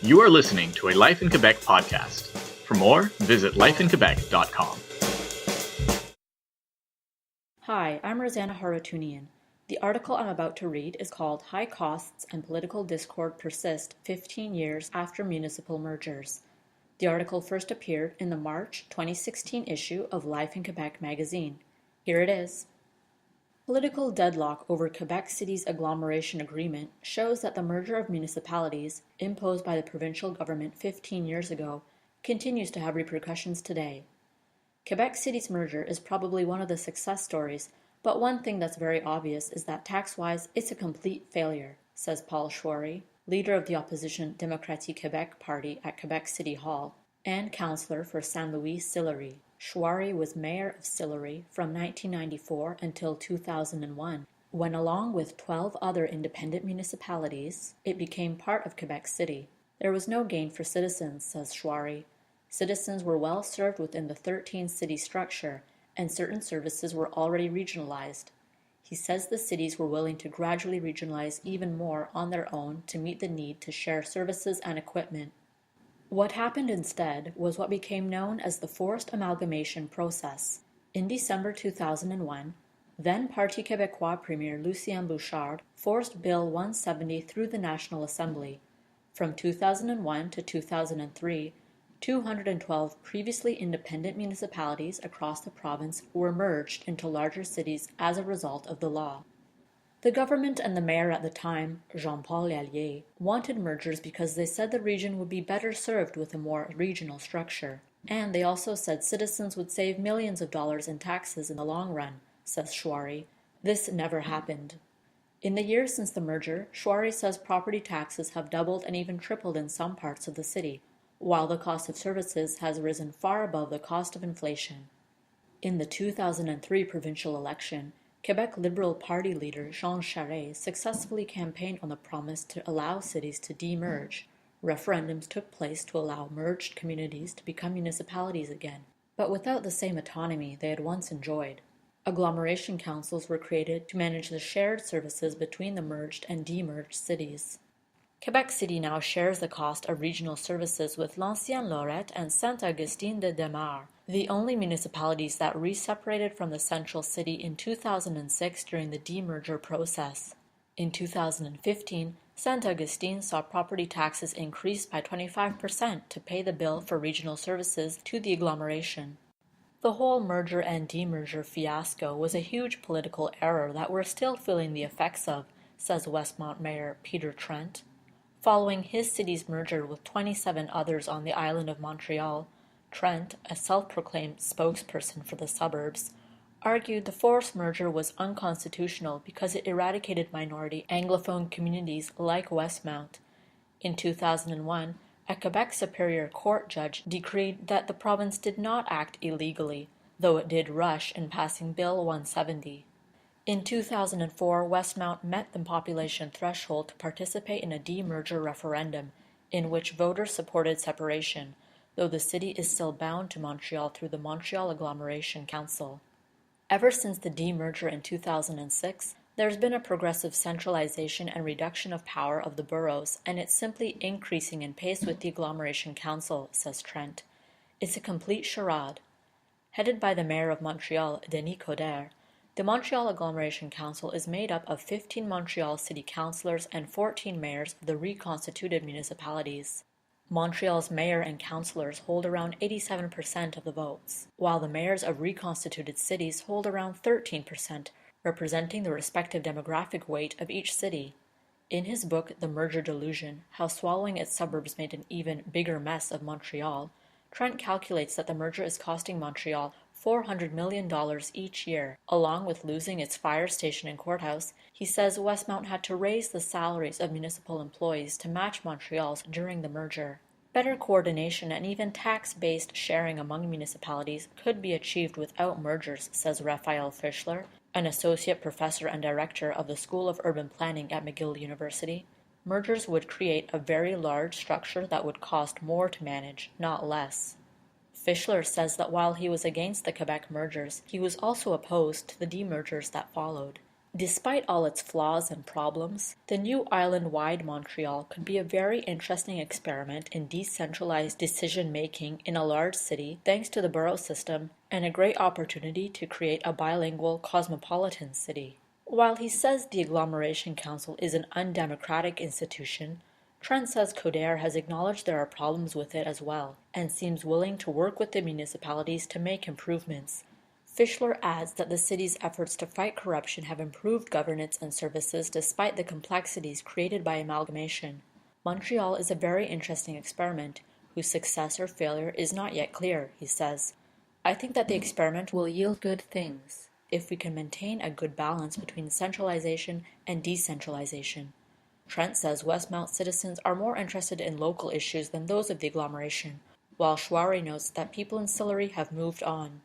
You are listening to a Life in Quebec podcast. For more, visit lifeinquebec.com. Hi, I'm Rosanna Haratunian. The article I'm about to read is called High Costs and Political Discord Persist 15 Years After Municipal Mergers. The article first appeared in the March 2016 issue of Life in Quebec magazine. Here it is. Political deadlock over Quebec City's agglomeration agreement shows that the merger of municipalities, imposed by the provincial government 15 years ago, continues to have repercussions today. Quebec City's merger is probably one of the success stories, but one thing that's very obvious is that tax-wise it's a complete failure, says Paul Shoiry, leader of the opposition Démocratie Québec party at Quebec City Hall, and councillor for Saint Louis Sillery. Shoiry was mayor of Sillery from 1994 until 2001, when along with 12 other independent municipalities, it became part of Quebec City. There was no gain for citizens, says Shoiry. Citizens were well served within the 13-city structure, and certain services were already regionalized. He says the cities were willing to gradually regionalize even more on their own to meet the need to share services and equipment. What happened instead was what became known as the forced amalgamation process. In December 2001, then Parti Québécois Premier Lucien Bouchard forced Bill 170 through the National Assembly. From 2001 to 2003, 212 previously independent municipalities across the province were merged into larger cities as a result of the law. The government and the mayor at the time, Jean-Paul Lallier, wanted mergers because they said the region would be better served with a more regional structure. And they also said citizens would save millions of dollars in taxes in the long run, says Shoiry. This never happened. In the years since the merger, Shoiry says property taxes have doubled and even tripled in some parts of the city, while the cost of services has risen far above the cost of inflation. In the 2003 provincial election, Quebec Liberal Party leader Jean Charest successfully campaigned on the promise to allow cities to de-merge. Referendums took place to allow merged communities to become municipalities again, but without the same autonomy they had once enjoyed. Agglomeration councils were created to manage the shared services between the merged and de-merged cities. Quebec City now shares the cost of regional services with L'Ancienne Lorette and Saint-Augustin-de-Desmaures, the only municipalities that re-separated from the central city in 2006 during the demerger process. In 2015, Saint-Augustin saw property taxes increase by 25% to pay the bill for regional services to the agglomeration. The whole merger and demerger fiasco was a huge political error that we're still feeling the effects of, says Westmount Mayor Peter Trent. Following his city's merger with 27 others on the island of Montreal, Trent, a self-proclaimed spokesperson for the suburbs, argued the forced merger was unconstitutional because it eradicated minority Anglophone communities like Westmount. In 2001, a Quebec Superior Court judge decreed that the province did not act illegally, though it did rush in passing Bill 170. In 2004, Westmount met the population threshold to participate in a demerger referendum, in which voters supported separation, though the city is still bound to Montreal through the Montreal Agglomeration Council. Ever since the demerger in 2006, there's been a progressive centralization and reduction of power of the boroughs, and it's simply increasing in pace with the Agglomeration Council, says Trent. It's a complete charade. Headed by the mayor of Montreal, Denis Coderre, the Montreal Agglomeration Council is made up of 15 Montreal City Councillors and 14 mayors of the reconstituted municipalities. Montreal's mayor and councillors hold around 87% of the votes, while the mayors of reconstituted cities hold around 13%, representing the respective demographic weight of each city. In his book The Merger Delusion, How Swallowing Its Suburbs Made an Even Bigger Mess of Montreal, Trent calculates that the merger is costing Montreal $400 million each year. Along with losing its fire station and courthouse, he says Westmount had to raise the salaries of municipal employees to match Montreal's during the merger. Better coordination and even tax-based sharing among municipalities could be achieved without mergers, says Raphael Fischler, an associate professor and director of the School of Urban Planning at McGill University. Mergers would create a very large structure that would cost more to manage, not less. Fischler says that while he was against the Quebec mergers, he was also opposed to the demergers that followed. Despite all its flaws and problems, the new island-wide Montreal could be a very interesting experiment in decentralized decision-making in a large city thanks to the borough system, and a great opportunity to create a bilingual cosmopolitan city. While he says the Agglomeration Council is an undemocratic institution, Trent says Coderre has acknowledged there are problems with it as well, and seems willing to work with the municipalities to make improvements. Fischler adds that the city's efforts to fight corruption have improved governance and services despite the complexities created by amalgamation. Montreal is a very interesting experiment, whose success or failure is not yet clear, he says. I think that the experiment will yield good things, if we can maintain a good balance between centralization and decentralization. Trent says Westmount citizens are more interested in local issues than those of the agglomeration, while Shoiry notes that people in Sillery have moved on.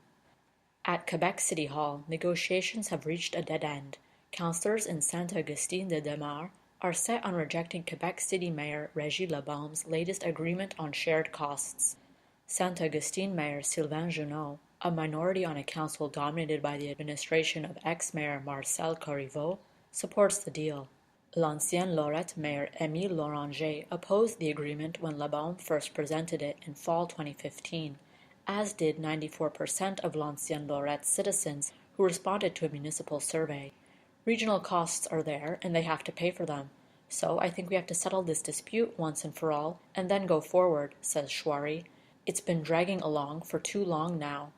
At Quebec City Hall, negotiations have reached a dead end. Councillors in Saint-Augustin-de-Demarre are set on rejecting Quebec City Mayor Régis Lebaume's latest agreement on shared costs. Saint-Augustin Mayor Sylvain Junot, a minority on a council dominated by the administration of ex-mayor Marcel Corriveau, supports the deal. L'ancienne Lorette Mayor Émile Loranger opposed the agreement when Lebaume first presented it in fall 2015, as did 94% of L'Ancienne Lorette's citizens who responded to a municipal survey. Regional costs are there, and they have to pay for them. So I think we have to settle this dispute once and for all, and then go forward, says Shoiry. It's been dragging along for too long now.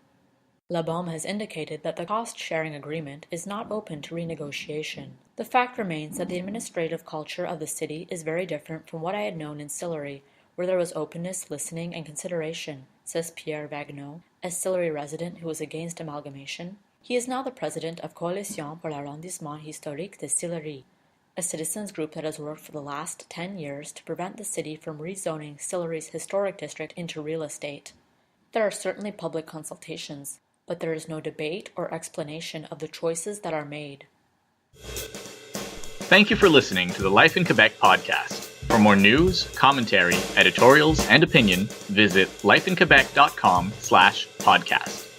Lebaume has indicated that the cost-sharing agreement is not open to renegotiation. The fact remains that the administrative culture of the city is very different from what I had known in Sillery, where there was openness, listening, and consideration, says Pierre Wagneau, a Sillery resident who was against amalgamation. He is now the president of Coalition pour l'arrondissement historique de Sillery, a citizens group that has worked for the last 10 years to prevent the city from rezoning Sillery's historic district into real estate. There are certainly public consultations, but there is no debate or explanation of the choices that are made. Thank you for listening to the Life in Quebec podcast. For more news, commentary, editorials, and opinion, visit lifeinquebec.com/podcast.